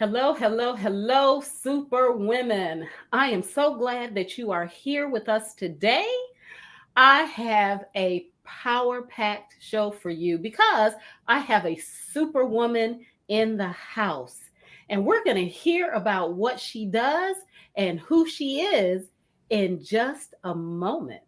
Hello, hello, hello, super women. I am so glad that you are here with us today. I have a power packed show for you because I have a super woman in the house. And we're going to hear about what she does and who she is in just a moment.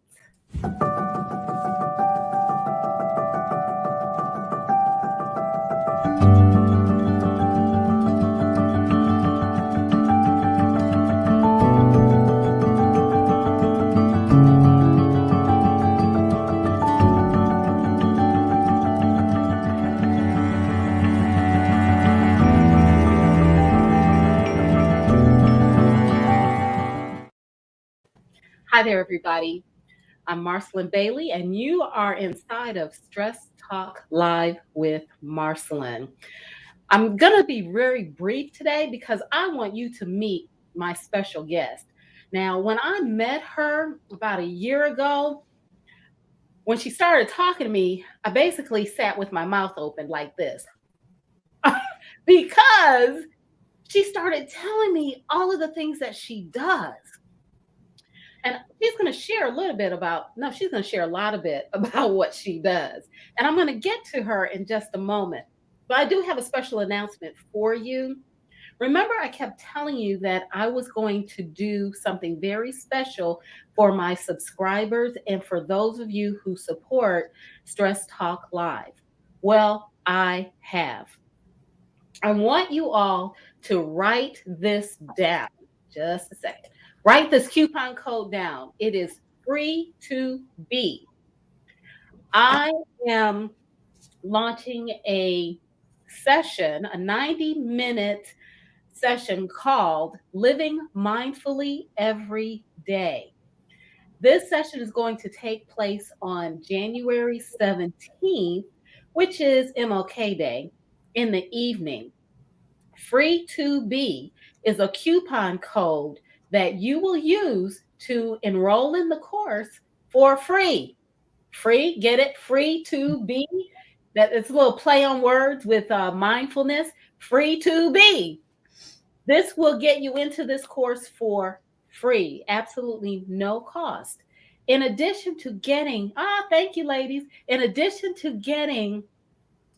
Hi there, everybody. I'm Marcelin Bailey, and you are inside of Stress Talk Live with Marcelin. I'm going to be very brief today because I want you to meet my special guest. Now, when I met her about a year ago, when she started talking to me, I basically sat with my mouth open like this because she started telling me all of the things that she does. And she's going to share a little bit about, no, she's going to share a lot of bit about what she does. And I'm going to get to her in just a moment. But I do have a special announcement for you. Remember, I kept telling you that I was going to do something very special for my subscribers and for those of you who support Stress Talk Live. Well, I have. I want you all to write this down. Just a second. Write this coupon code down. It is free to be. I am launching a session, a 90-minute session called Living Mindfully Every Day. This session is going to take place on January 17th, which is MLK Day, in the evening. Free to be is a coupon code that you will use to enroll in the course for free. Free, get it? Free to be. That it's a little play on words with mindfulness. Free to be. This will get you into this course for free, absolutely no cost. In addition to getting, thank you, ladies. In addition to getting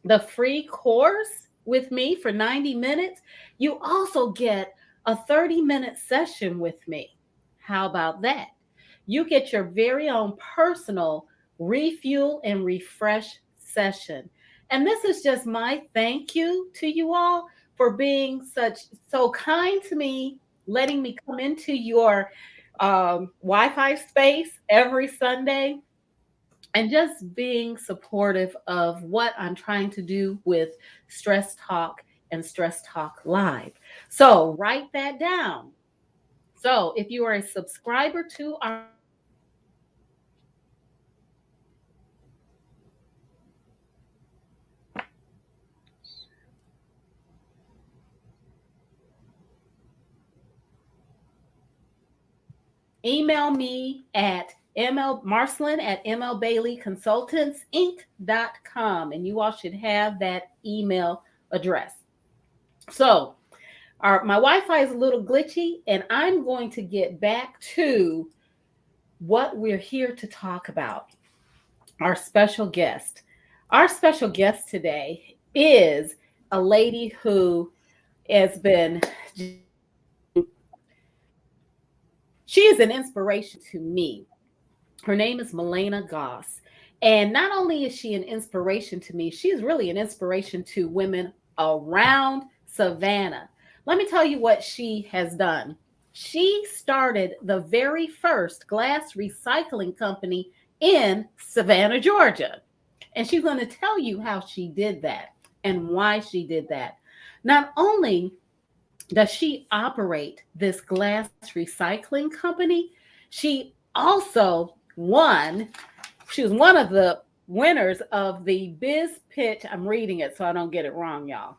the free course with me for 90 minutes, you also get a 30-minute session with me. How about that? You get your very own personal refuel and refresh session. And this is just my thank you to you all for being so kind to me, letting me come into your Wi-Fi space every Sunday and just being supportive of what I'm trying to do with Stress Talk and Stress Talk Live. So write that down. So if you are a subscriber to our email me at Marcelin at mlbaileyconsultantsinc.com, and you all should have that email address. So my Wi-Fi is a little glitchy, and I'm going to get back to what we're here to talk about. Our special guest. Our special guest today is a lady who has been, she is an inspiration to me. Her name is Malena Gauss. And not only is she an inspiration to me, she's really an inspiration to women around Savannah. Let me tell you what she has done. She started the very first glass recycling company in Savannah, Georgia. And she's going to tell you how she did that and why she did that. Not only does she operate this glass recycling company, she also won. She was one of the winners of the Biz Pitch. I'm reading it so I don't get it wrong, y'all.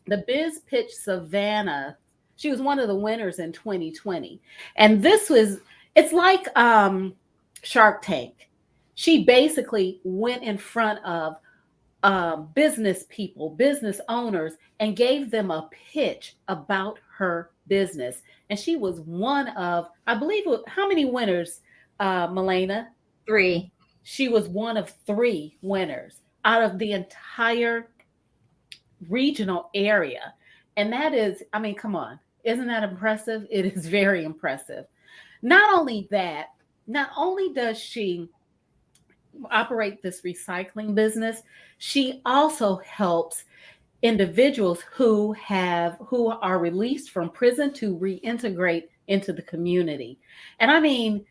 The Biz Pitch Savannah. She was one of the winners in 2020. And it's like Shark Tank. She basically went in front of business people, business owners, and gave them a pitch about her business. And she was one of, I believe, how many winners, Malena? Three. She was one of three winners out of the entire regional area. And that is, I mean, come on, isn't that impressive? It is very impressive. Not only that, not only does she operate this recycling business, she also helps individuals who are released from prison to reintegrate into the community. And I mean,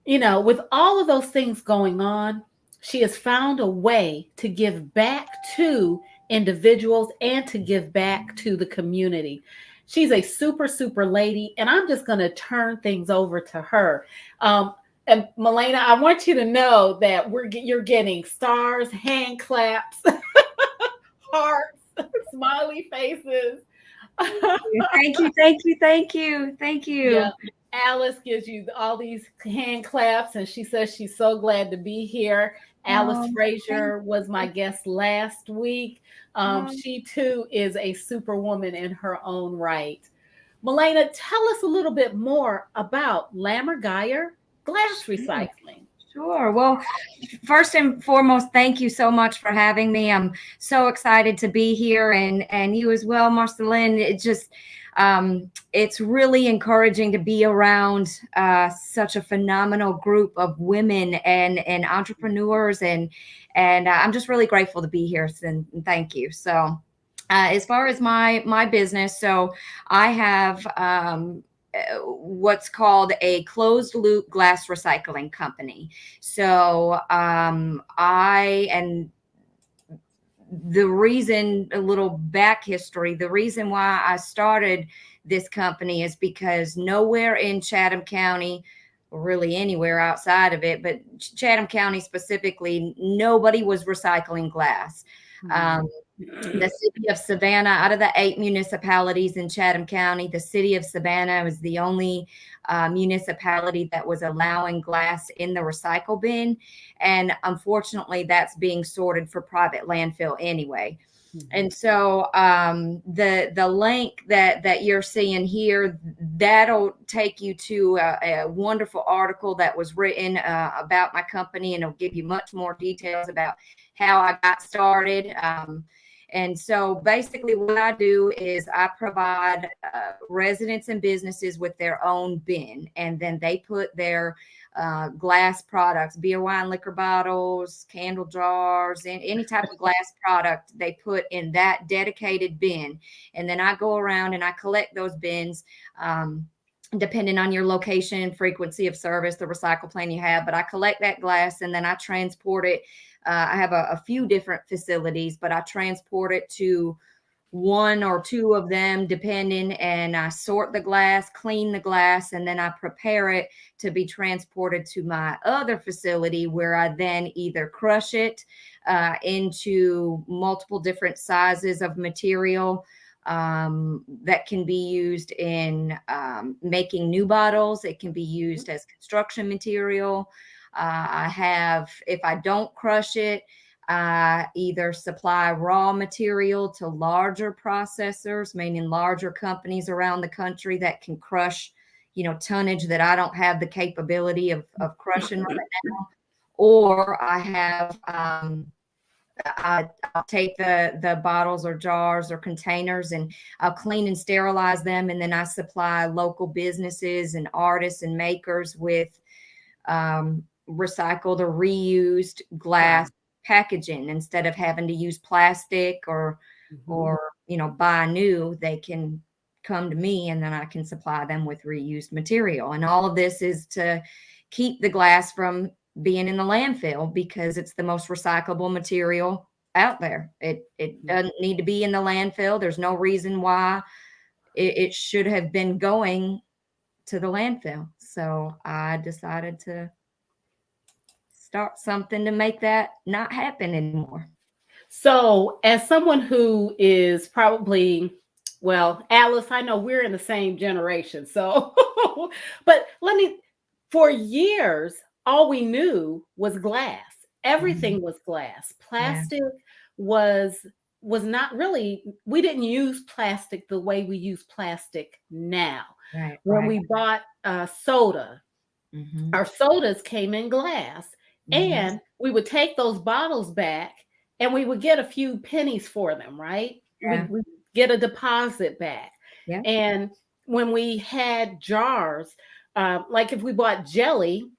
with all of those things going on, she has found a way to give back to individuals and to give back to the community. She's a super, super lady, and I'm just going to turn things over to her. Um, and Malena, I want you to know that you're getting stars, hand claps, hearts, smiley faces. Thank you, thank you, thank you, thank Yeah. you. Alice gives you all these hand claps, and she says she's so glad to be here. Alice Thank Frazier was my guest last week. you. She too is a superwoman in her own right. Malena, tell us a little bit more about Lammergeier Glass Sure. Recycling. Sure. Well, first and foremost, thank you so much for having me. I'm so excited to be here, and you as well, Marceline. It's really encouraging to be around such a phenomenal group of women and entrepreneurs, and I'm just really grateful to be here. And thank you. So, as far as my business, so I have what's called a closed loop glass recycling company. So I and the reason, a little back history, the reason why I started this company is because nowhere in Chatham County, or really anywhere outside of it, but Chatham County specifically, nobody was recycling glass. Um, the city of Savannah, out of the 8 municipalities in Chatham County, the city of Savannah was the only municipality that was allowing glass in the recycle bin. And unfortunately, that's being sorted for private landfill anyway. And so the link that you're seeing here, that'll take you to a wonderful article that was written about my company, and it'll give you much more details about how I got started. And so basically what I do is I provide residents and businesses with their own bin, and then they put their glass products, beer, wine, liquor bottles, candle jars, and any type of glass product they put in that dedicated bin. And then I go around and I collect those bins. Depending on your location and frequency of service, the recycle plan you have, but I collect that glass and then I transport it. I have a few different facilities, but I transport it to one or two of them, depending, and I sort the glass, clean the glass, and then I prepare it to be transported to my other facility where I then either crush it into multiple different sizes of material that can be used in making new bottles. It can be used as construction material. I have, if I don't crush it, either supply raw material to larger processors, meaning larger companies around the country that can crush, tonnage that I don't have the capability of crushing right now. Or I have, I'll take the bottles or jars or containers and I'll clean and sterilize them. And then I supply local businesses and artists and makers with recycled or reused glass packaging. Instead of having to use plastic or buy new, they can come to me and then I can supply them with reused material. And all of this is to keep the glass from being in the landfill because it's the most recyclable material out there. It doesn't need to be in the landfill. There's no reason why it should have been going to the landfill. So I decided to start something to make that not happen anymore. So, as someone who is probably, well, Alice, I know we're in the same generation. So, but for years, all we knew was glass. Mhm. Everything was glass, Yeah. plastic. was not really, we didn't use plastic the way we use plastic now. Right, When right. we bought soda, Mm-hmm. our sodas came in glass, Mm-hmm. and we would take those bottles back and we would get a few pennies for them, right? Yeah, We get a deposit back. yeah, And when we had jars, like if we bought jelly,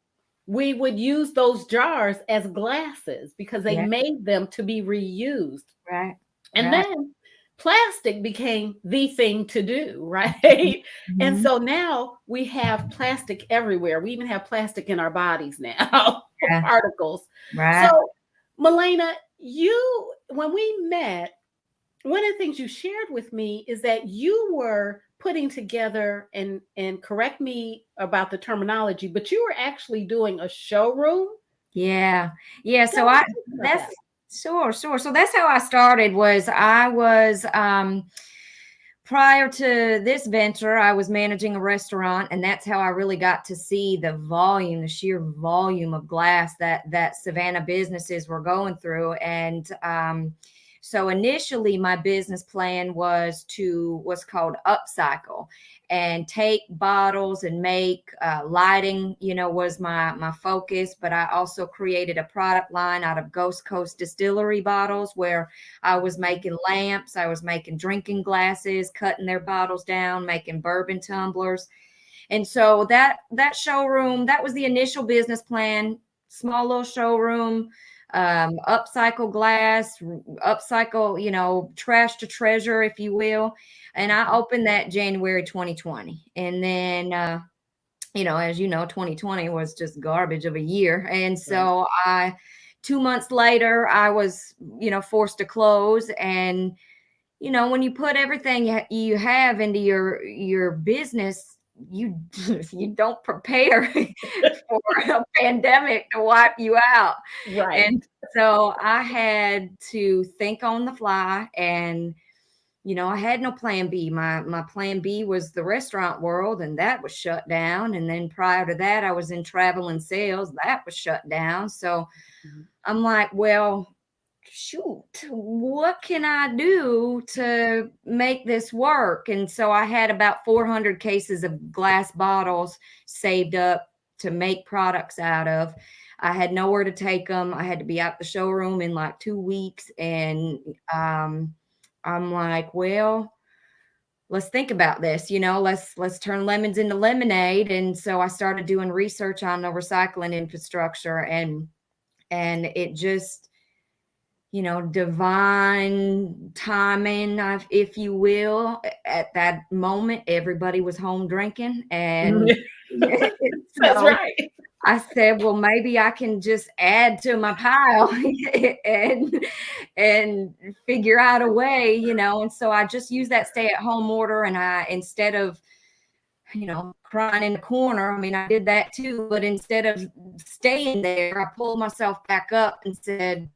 we would use those jars as glasses because they yeah. made them to be reused. Right, And right. then plastic became the thing to do, right? And Mm-hmm. so now we have plastic everywhere. We even have plastic in our bodies now, Yeah, particles. right. So, Malena, when we met, one of the things you shared with me is that you were putting together, and correct me about the terminology, but you were actually doing a showroom. Yeah. Yeah. So Tell I us about that's that. sure, sure. So that's how I started was I was prior to this venture, I was managing a restaurant, and that's how I really got to see the volume, the sheer volume of glass that Savannah businesses were going through. And so initially, my business plan was to what's called upcycle, and take bottles and make lighting. Was my focus. But I also created a product line out of Ghost Coast distillery bottles where I was making lamps, I was making drinking glasses, cutting their bottles down, making bourbon tumblers. And so that showroom, that was the initial business plan, small little showroom, upcycle glass, upcycle, trash to treasure, if you will. And I opened that January 2020. And then as you know, 2020 was just garbage of a year. And Right. so 2 months later, I was, forced to close. And, when you put everything you have into your business, you you don't prepare for a pandemic to wipe you out. Right. And so I had to think on the fly, and I had no plan B. My plan B was the restaurant world, and that was shut down. And then prior to that, I was in travel and sales. That was shut down. So Mhm. I'm like, well, shoot, what can I do to make this work? And so I had about 400 cases of glass bottles saved up to make products out of. I had nowhere to take them. I had to be out the showroom in like 2 weeks. And I'm like, well, let's think about this. Let's turn lemons into lemonade. And so I started doing research on the recycling infrastructure, and it just, divine timing, if you will. At that moment, everybody was home drinking. And That's so right. I said, well, maybe I can just add to my pile and figure out a way. And so I just used that stay-at-home order, and instead of, crying in the corner, I mean, I did that too, but instead of staying there, I pulled myself back up and said,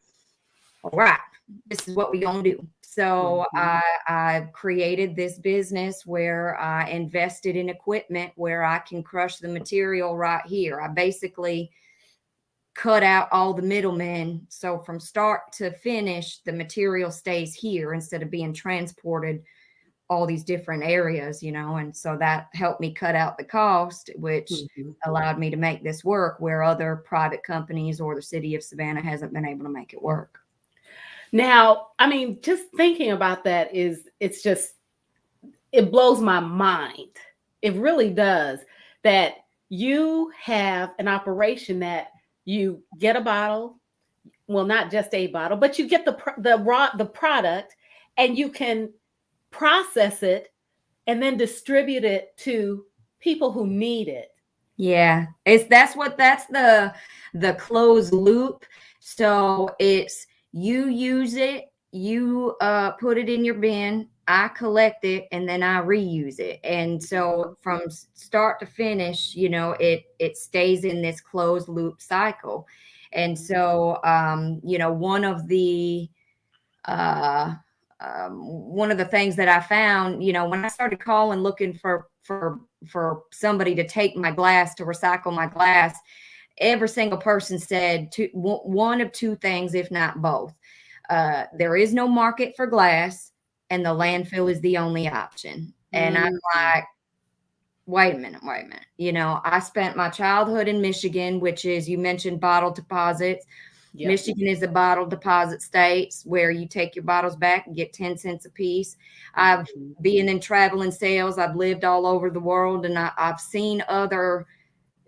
all right, this is what we're going to do. So Mhm. I created this business where I invested in equipment where I can crush the material right here. I basically cut out all the middlemen. So from start to finish, the material stays here instead of being transported all these different areas, and so that helped me cut out the cost, which Mhm. allowed me to make this work where other private companies or the city of Savannah hasn't been able to make it work. Now, I mean, just thinking about that it's just, it blows my mind. It really does, that you have an operation that you get a bottle, well, not just a bottle, but you get the product, and you can process it and then distribute it to people who need it. Yeah, that's the closed loop. So it's you use it, you put it in your bin, I collect it, and then I reuse it. And so from start to finish, it stays in this closed loop cycle. And so uh one of the things that I found, when I started calling looking for somebody to take my glass, to recycle my glass, every single person said one of two things, if not both. there is no market for glass, and the landfill is the only option. And I'm Mhm. like, wait a minute, wait a minute. You know, I spent my childhood in Michigan, which is, you mentioned bottle deposits. Yep. Michigan is a bottle deposit state where you take your bottles back and get 10 cents a piece. I've Mhm. been in traveling sales. I've lived all over the world, and I've seen other,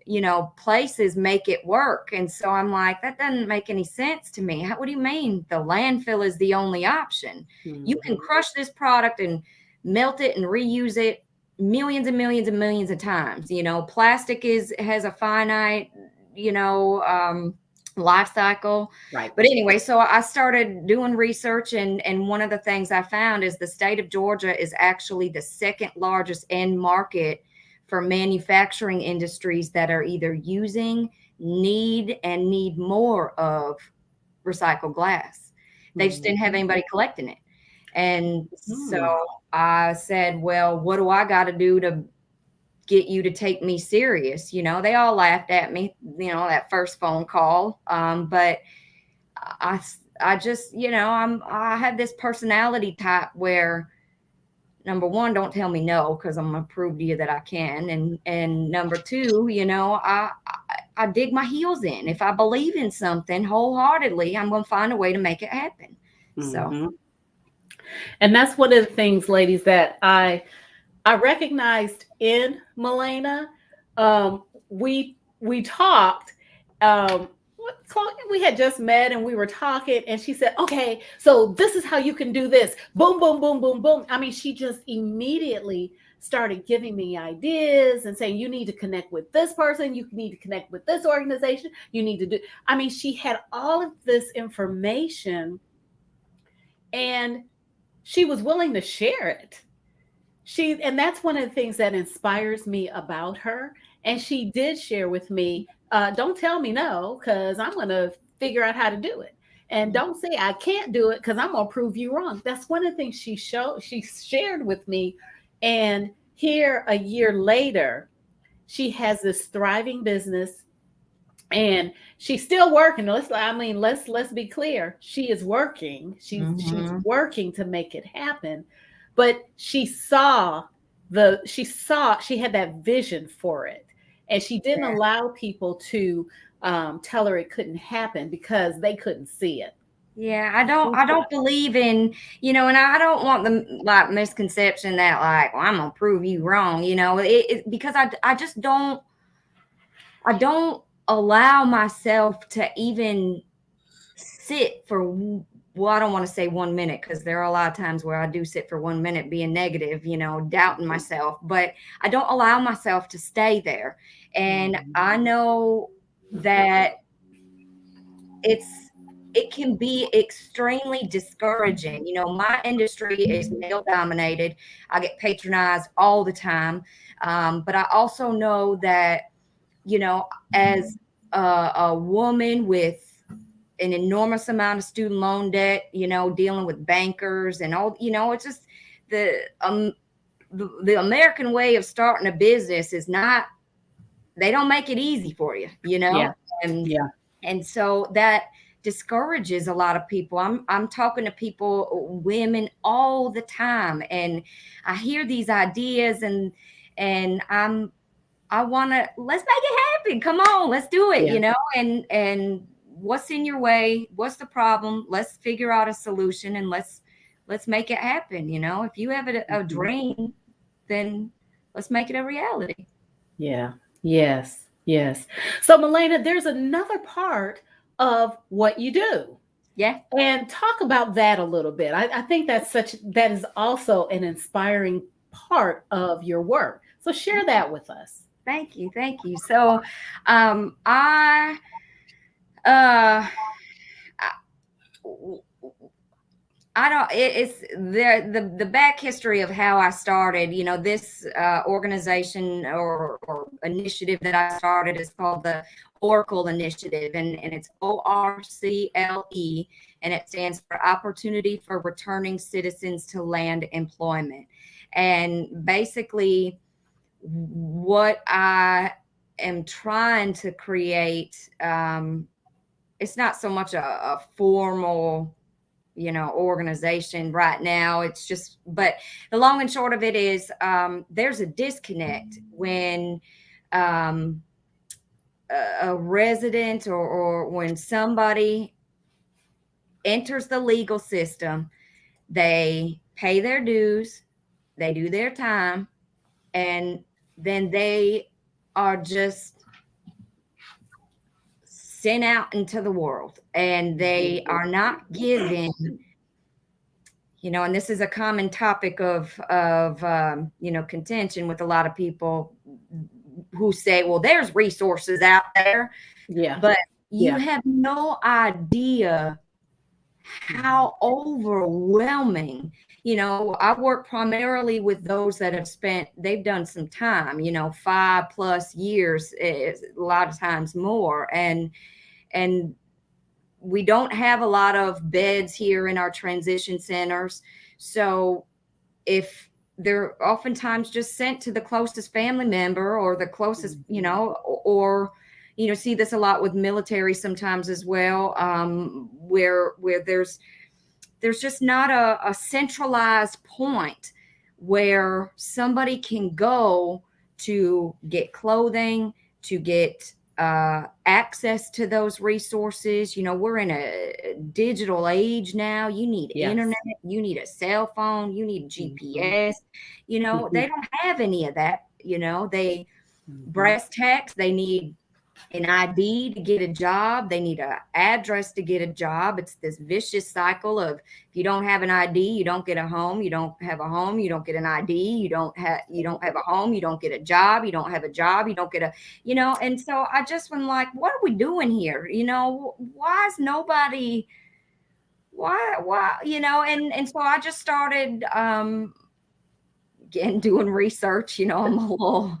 you know, places make it work. And so I'm like, that doesn't make any sense to me. What do you mean the landfill is the only option? You can Mhm. crush this product and melt it and reuse it millions and millions and millions of times. You know, plastic has a finite, you know, life cycle. Right. But anyway, so I started doing research, and one of the things I found is the state of Georgia is actually the second largest end market for manufacturing industries that are either using, need more of recycled glass. They just didn't have Mhm. anybody collecting it. And so Mhm. I said, well, what do I got to do to get you to take me serious? You know, they all laughed at me, you know, that first phone call. But I, I just, you know, I have this personality type where, number one, don't tell me no, because I'm gonna prove to you that I can. And number two, you know, I dig my heels in. If I believe in something wholeheartedly, I'm gonna find a way to make it happen. So Mhm. And that's one of the things, ladies, that I recognized in Malena. We talked. We had just met and we were talking, and she said, "Okay, so this is how you can do this." Boom, boom, boom, boom, boom. I mean, she just immediately started giving me ideas and saying, "You need to connect with this person. You need to connect with this organization. You need to do." I mean, she had all of this information, and she was willing to share it. And that's one of the things that inspires me about her. And she did share with me, don't tell me no, because I'm going to figure out how to do it. And don't say I can't do it, because I'm going to prove you wrong. That's one of the things she shared with me. And here a year later, she has this thriving business, and she's still working. Let's be clear. She is working. She's mhm. working to make it happen. But she had that vision for it, and she didn't allow people to tell her it couldn't happen because they couldn't see it. Yeah, I don't believe in, you know, and I don't want the like misconception that like, well, I'm gonna prove you wrong, you know, because I just don't allow myself to even sit for, well, I don't want to say 1 minute, because there are a lot of times where I do sit for 1 minute being negative, you know, doubting myself, but I don't allow myself to stay there. And Mhm. I know that it's it can be extremely discouraging. You know, my industry is male dominated. I get patronized all the time. But I also know that, you know, as a woman with an enormous amount of student loan debt, you know, dealing with bankers and all, you know, it's just the the American way of starting a business is not, they don't make it easy for you, you Yeah. know? And Yeah. and so that discourages a lot of people. I'm talking to people, women all the time, and I hear these ideas, and I want to, let's make it happen. Come on, let's do it, Yeah. you know? And what's in your way? What's the problem? Let's figure out a solution, and let's make it happen, you know? If you have a Mhm. dream, then let's make it a reality. Yeah. Yes. Yes. So, Milena, there's another part of what you do. Yeah. And talk about that a little bit. I think that is also an inspiring part of your work. So share that with us. Thank you. Thank you. So, I, uh, I don't, it's there, the back history of how I started, you know, this organization or initiative that I started is called the Oracle Initiative, and it's ORCLE, and it stands for Opportunity for Returning Citizens to Land Employment. And basically, what I am trying to create, it's not so much a formal organization right now. It's just, but the long and short of it is, there's a disconnect when um, a resident, or when somebody enters the legal system, they pay their dues, they do their time, and then they are just sent out into the world, and they are not given, and this is a common topic of contention with a lot of people who say, well, there's resources out there, Yeah. but you Yeah. have no idea how overwhelming. I work primarily with those that they've done some time, 5+ years, a lot of times more. And we don't have a lot of beds here in our transition centers. So if they're oftentimes just sent to the closest family member, or the closest, or see this a lot with military sometimes as well, where there's just not a centralized point where somebody can go to get clothing, to get access to those resources. We're in a digital age now. You need Yes. internet, you need a cell phone, you need Mhm. GPS. They Mhm. don't have any of that. They Mhm. brass tacks, they need an ID to get a job. They need an address to get a job. It's this vicious cycle of, if you don't have an ID, you don't get a home. You don't have a home, you don't get an ID. You don't have a home, you don't get a job. You don't have a job, you don't get And so I just went like, what are we doing here? Why is nobody? Why? And so I just started again doing research. I'm a little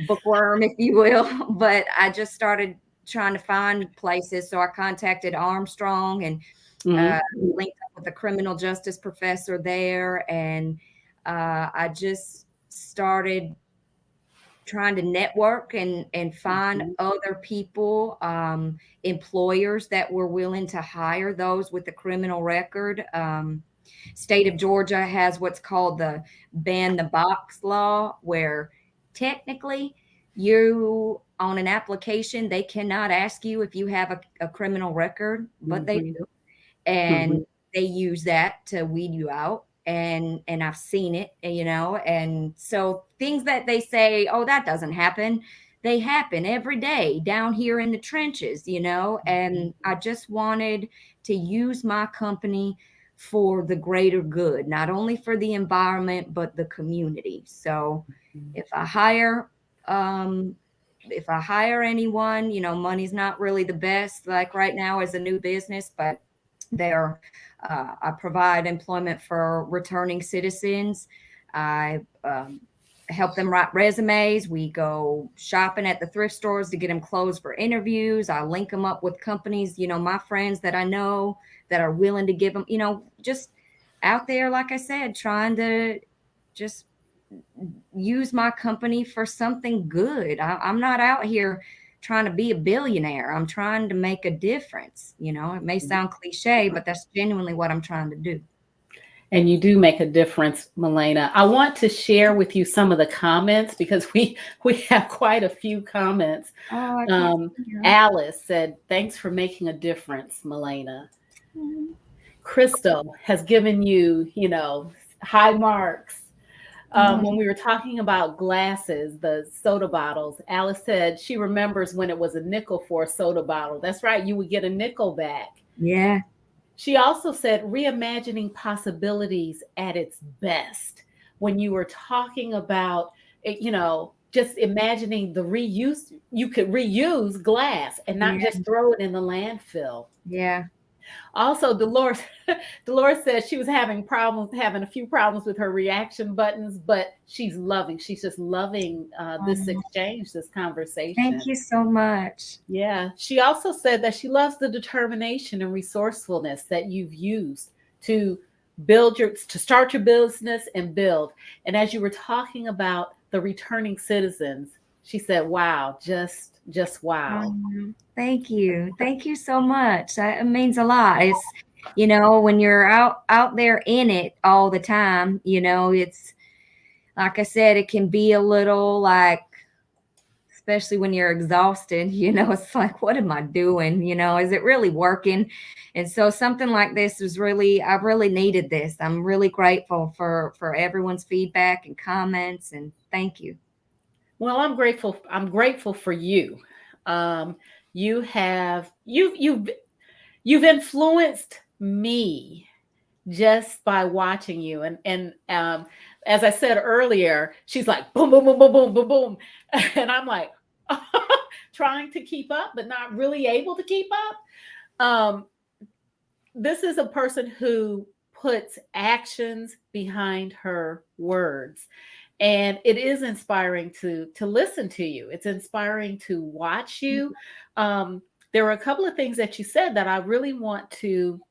bookworm, if you will. But I just started trying to find places. So I contacted Armstrong, and Mhm. linked up with a criminal justice professor there. And I just started trying to network and find Mhm. other people, employers that were willing to hire those with a criminal record. State of Georgia has what's called the ban the box law, where technically you, on an application, they cannot ask you if you have a criminal record, but they Mhm. do. And Mhm. they use that to weed you out. And I've seen it, and so things that they say, oh, that doesn't happen, they happen every day down here in the trenches. And I just wanted to use my company for the greater good, not only for the environment but the community. So Mhm. if I hire um if I hire anyone, money's not really the best, like right now as a new business, but there, I provide employment for returning citizens. I help them write resumes. We go shopping at the thrift stores to get them clothes for interviews. I link them up with companies, my friends that I know that are willing to give them, just out there, like I said, trying to just use my company for something good. I'm not out here trying to be a billionaire. I'm trying to make a difference. It may sound cliche, but that's genuinely what I'm trying to do. And you do make a difference, Malena. I want to share with you some of the comments because we have quite a few comments. Oh, I can't Um, hear 'em. Alice said, "Thanks for making a difference, Malena." Mhm. Crystal has given you, high marks. When we were talking about glasses, the soda bottles, Alice said she remembers when it was a nickel for a soda bottle. That's right, you would get a nickel back. Yeah. She also said reimagining possibilities at its best. When you were talking about, just imagining the reuse, you could reuse glass and not Yeah. just throw it in the landfill. Yeah. Also, Dolores, Dolores said she was having a few problems with her reaction buttons, but she's just loving this Um, exchange, this Thank conversation. you so much. Yeah. She also said that she loves the determination and resourcefulness that you've used to to start your business and build. And as you were talking about the returning citizens, she said, wow, just wow. Thank you. Thank you so much. It means a lot. when you're out there in it all the time, it's like I said, it can be a little like, especially when you're exhausted, it's like, what am I doing? Is it really working? And so something like this is really, I really needed this. I'm really grateful for everyone's feedback and comments, and thank you. Well, I'm grateful. I'm grateful for you. Um, you have you've influenced me just by watching you. And as I said earlier, she's like boom, boom, boom, boom, boom, boom, boom, and I'm like trying to keep up, but not really able to keep up. This is a person who puts actions behind her words, and it is inspiring to listen to you. It's inspiring to watch you. um, there were a couple of things that you said that I want to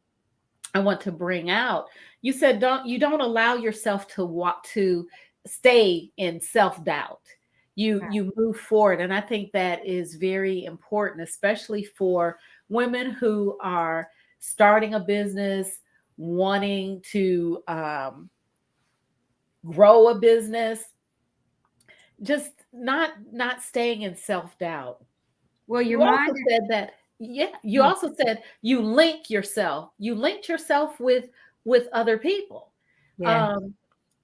bring out. You said don't allow yourself to walk to stay in self-doubt. You move forward, and I think that is very important, especially for women who are starting a business, wanting to grow a business, just not staying in self-doubt. Well, your You mind also said that, yeah, you is, also said you linked yourself with other people. yeah. Um,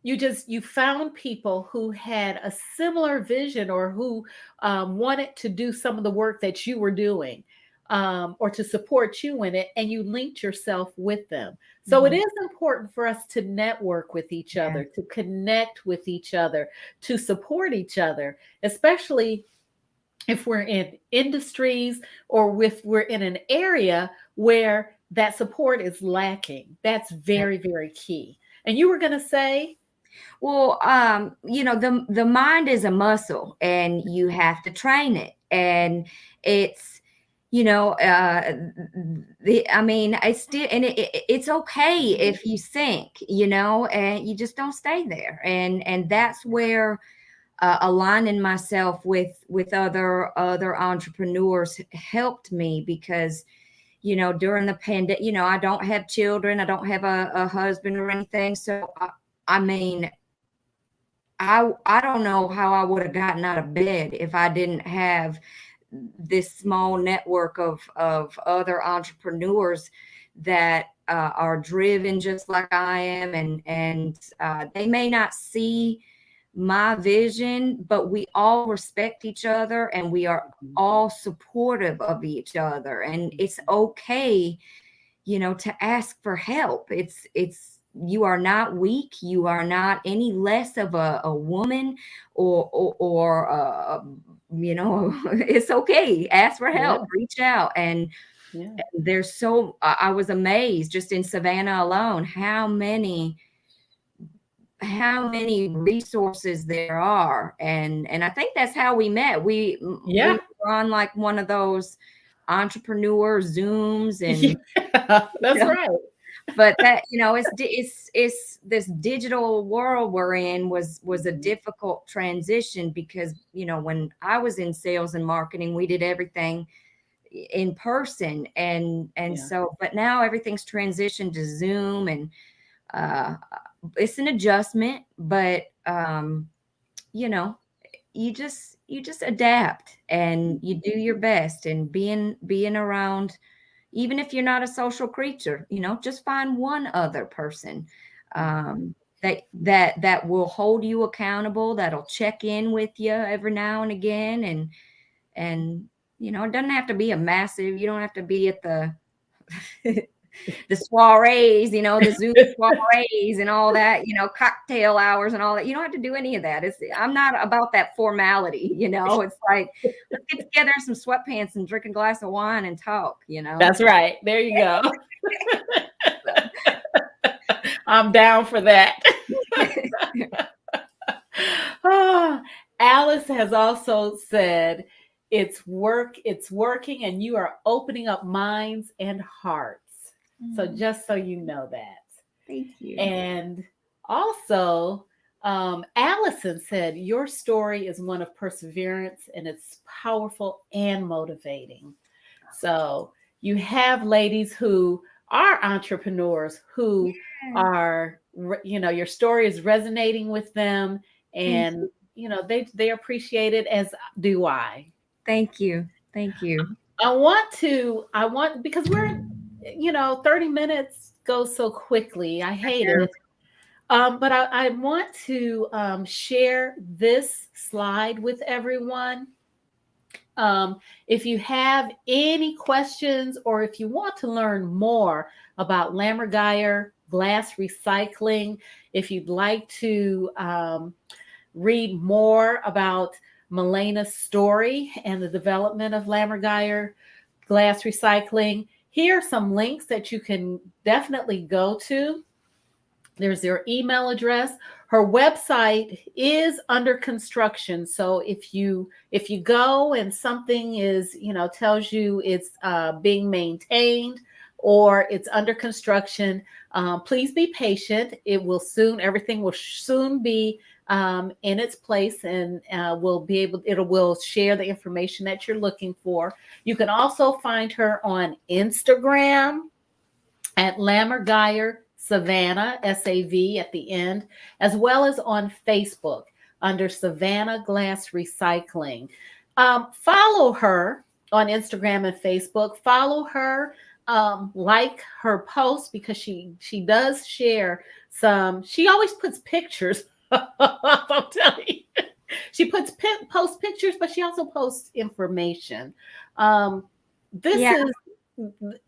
you found people who had a similar vision, or who wanted to do some of the work that you were doing, or to support you in it, and you linked yourself with them. So it Mhm. is important for us to network with each Yeah. other, to connect with each other, to support each other, especially if we're in industries, or if we're in an area where that support is lacking. That's very, very key. And you were going to say, Well, the mind is a muscle, and you have to train it. And it's, I mean, it's still, and it's okay if you sink, and you just don't stay there. And that's where aligning myself with other entrepreneurs helped me, because during the pandemic, I don't have children, I don't have a husband or anything. So I mean, I don't know how I would have gotten out of bed if I didn't have this small network of other entrepreneurs that are driven just like I am, and they may not see my vision, but we all respect each other, and we are all supportive of each other, and it's okay, to ask for help. It's you are not weak. You are not any less of a woman, or it's okay. Ask for help. yeah, Reach out. And yeah, there's so I was amazed just in Savannah alone how many resources there are. And I think that's how we met. We yeah, were on like one of those entrepreneur Zooms, and yeah, that's right. but that, it's this digital world we're in was a Mhm. difficult transition, because when I was in sales and marketing, we did everything in person, and Yeah, so, but now everything's transitioned to Zoom, and uh it's an adjustment, but you know you just adapt, and you do your best, and being around, even if you're not a social creature, just find one other person mhm, that will hold you accountable, that'll check in with you every now and again. And it doesn't have to be a massive, you don't have to be at the the soirees, the Zoom soirees and all that, cocktail hours and all that. You don't have to do any of that. I'm not about that formality, It's like, let's get together in some sweatpants and drink a glass of wine and talk. that's right. There you go. I'm down for that. Ah, Alice has also said, it's working, and you are opening up minds and hearts. So Mm, just so you know that. thank you. And also, Allison said, your story is one of perseverance, and it's powerful and motivating. So you have ladies who are entrepreneurs who Yeah. are, your story is resonating with them, Thank and you. they appreciate it, as do I. Thank you. Thank you. I want because we're 30 minutes goes so quickly. I hate it. But I want to share this slide with everyone. If you have any questions, or if you want to learn more about Lammergeier Glass Recycling, if you'd like to read more about Malena's story and the development of Lammergeier Glass Recycling, here are some links that you can definitely go to. There's their email address. Her website is under construction, so if you go and something is tells you it's being maintained or it's under construction, please be patient. Everything will soon be in its place, and it will share the information that you're looking for. You can also find her on Instagram at Lammergeier Savannah, SAV at the end, as well as on Facebook under Savannah Glass Recycling. Follow her on Instagram and Facebook. Follow her, like her posts, because she does share some. She always puts pictures. I'm telling you, posts pictures, but she also posts information. This Yeah. is.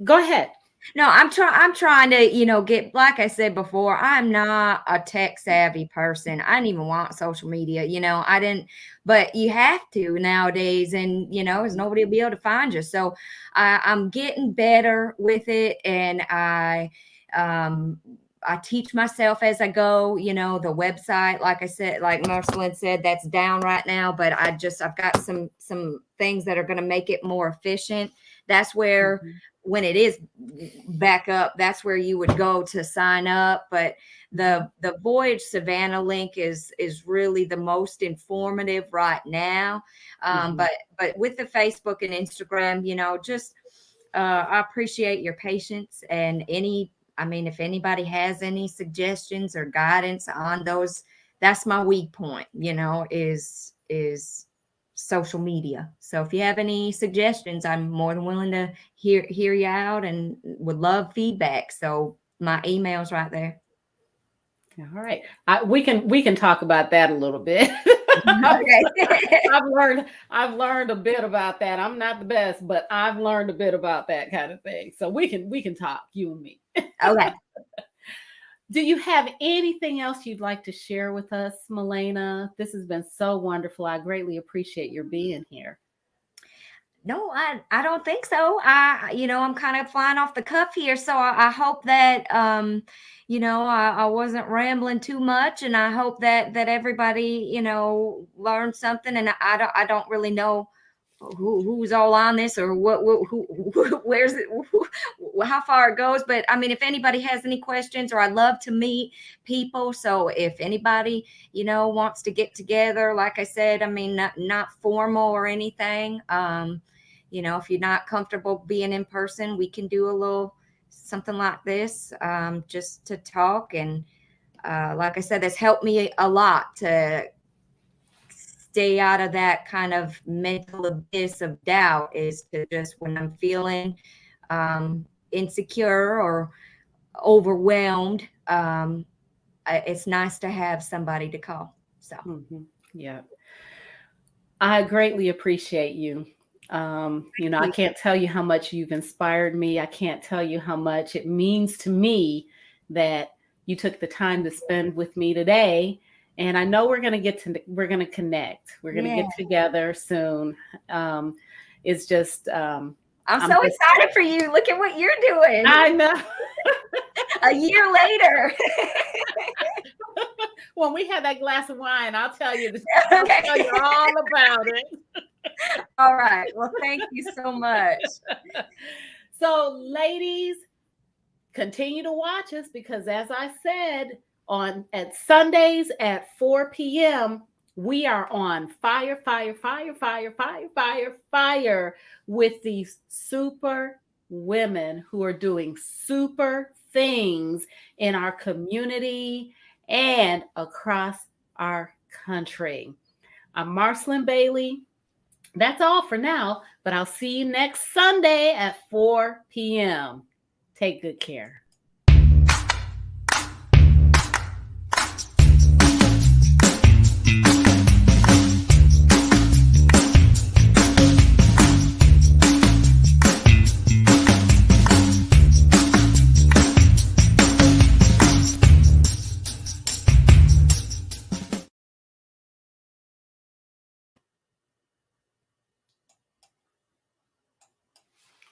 Go ahead. No, I'm trying to, get, like I said before, I'm not a tech savvy person. I didn't even want social media, I didn't, but you have to nowadays, and there's nobody will be able to find you. So I'm getting better with it, and I teach myself as I go. The website, like I said, like Marceline said, that's down right now, but I've got some things that are going to make it more efficient. That's where, Mhm. when it is back up, that's where you would go to sign up. But the Voyage Savannah link is really the most informative right now. Mhm. But with the Facebook and Instagram, just I appreciate your patience, and if anybody has any suggestions or guidance on those, that's my weak point, is social media. So if you have any suggestions, I'm more than willing to hear you out, and would love feedback. So my email's right there. All right. We can talk about that a little bit. Okay. I've learned a bit about that. I'm not the best, but I've learned a bit about that kind of thing. So we can talk, you and me. Okay. Do you have anything else you'd like to share with us, Malena? This has been so wonderful. I greatly appreciate your being here. No, I don't think so. I'm kind of flying off the cuff here, so I hope that I wasn't rambling too much, and I hope that everybody learned something. And I don't really know who's all on this, or where's it, how far it goes. But I mean, if anybody has any questions, or I'd love to meet people. So if anybody wants to get together, like I said, I mean, not formal or anything. If you're not comfortable being in person, we can do a little something like this, just to talk. And like I said, that's helped me a lot to stay out of that kind of mental abyss of doubt, is to just, when I'm feeling insecure or overwhelmed, it's nice to have somebody to call. So Mhm. Yeah. I greatly appreciate you. I can't tell you how much you've inspired me. I can't tell you how much it means to me that you took the time to spend with me today. And I know we're going to connect. We're going to yeah, get together soon. It's just, I'm I'm so just, excited for you. Look at what you're doing I know. a year later. When we have that glass of wine, I'll Okay. tell you all about it. All right. Well, thank you so much. So, ladies, continue to watch us, because, as I said, on at Sundays at 4 p.m., we are on fire with these super women who are doing super things in our community and across our country. I'm Marcelyn Bailey. That's all for now, but I'll see you next Sunday at 4 p.m. Take good care.